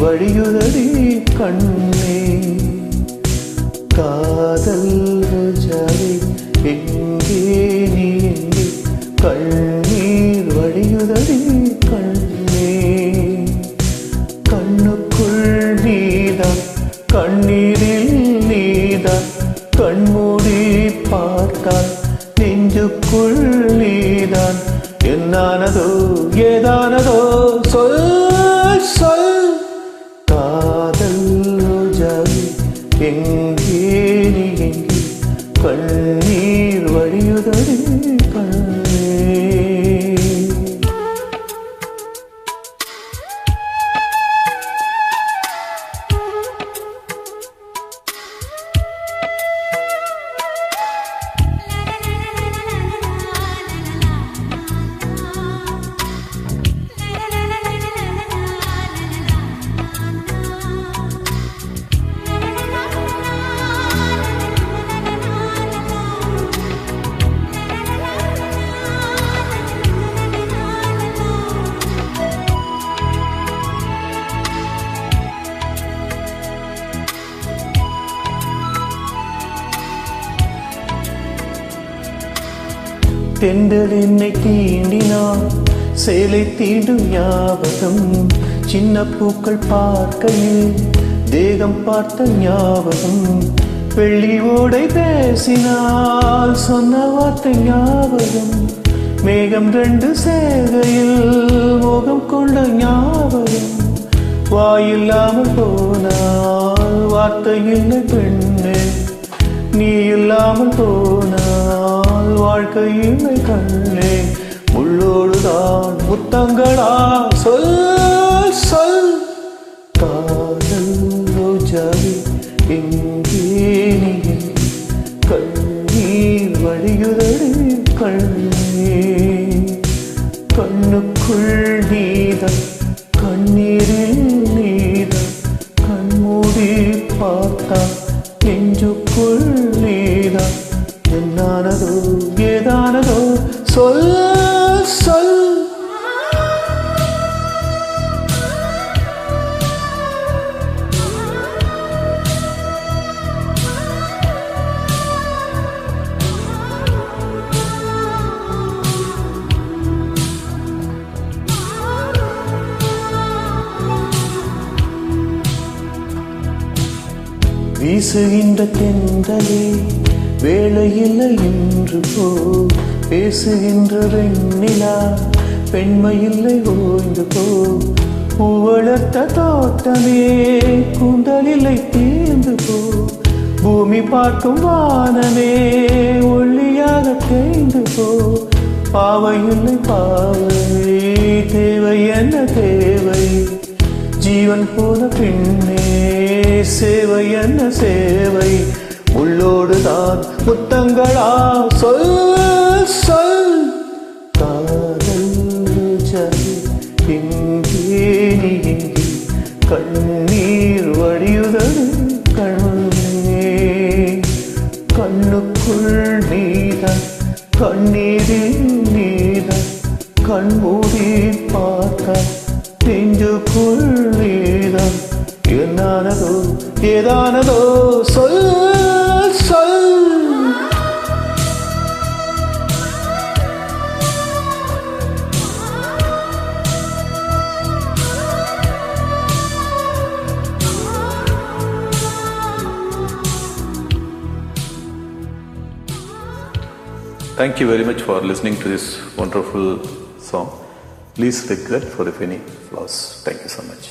வழியுதடி கண்ணே. காதல் ரோஜாவே எங்கே நீ எங்கே, கண்ணீர் வழியுதடி கண்ணே. கண்ணுக்குள் நீதான், கண்ணீரில் நீதான், கண்மூடி பார்த்தால் நெஞ்சுக்குள் நீதான். என்னானதோ ஏதானதோ சொல் சொல். காதல் ரோஜாவே எங்கே நீ எங்கே, கண்ணீர் வழியுதடி கண்ணே. தென்றல் என்னை தீண்டினான், சேலை தீண்டும் ஞாபகம். சின்ன பூக்கள் பார்க்கையில் தேகம் பார்த்த ஞாபகம். வெள்ளி ஓடை பேசினால் சொன்ன வார்த்தை ஞாபகம். மேகம் ரெண்டு சேகையில் மோகம் கொண்ட ஞாபகம். வாயில்லாமல் போனால் வார்த்தை இல்லை பெண்ணே, நீ இல்லாமல் போனால் வாழ்க்கை இல்லை கண்ணே. முள்ளோடுதான் முத்தங்களா சொல் சொல். காதல் ரோஜாவே எங்கே நீ எங்கே, கண்ணீர் வழியுதடி கண்ணே. கண்ணுக்குள் நீதான், கண்ணீரில் நீதான், கண்மூடி பார்த்தா நெஞ்சுக்குள் நீதான். என்னானதோ ஏதானதோ சொல் சொல். வீசுகின்ற தென்றலே வேளையில்லை என்று போ, பேசுகின்ற வெண்ணிலா பெண்மையில்லை ஓய்ந்து போ. பூவளர்த்த தோட்டமே கூந்தலில்லை தீர்ந்து போ. பூமி பார்க்கும் வானமே ஒளியாக தேய்ந்து போ. பாவையில்லை பாவை தேவை என்ன தேவை, ஜீவன் போன பின்னே சேவை என்ன சேவை. உள்ளோடுதான் முத்தங்களா சொல் சொல். காதல் ரோஜாவே எங்கே நீ எங்கே, கண்ணீர் வழியுதடி கண்ணே. கண்ணுக்குள் நீதான், கண்ணீரில் நீதான், கண்மூடி பார்க்க நெஞ்சுக்குள் நீதான். என்னானதோ ஏதானதோ சொல் சொல். Thank you very much for listening to this wonderful song. Please regret for if any flaws. Thank you so much.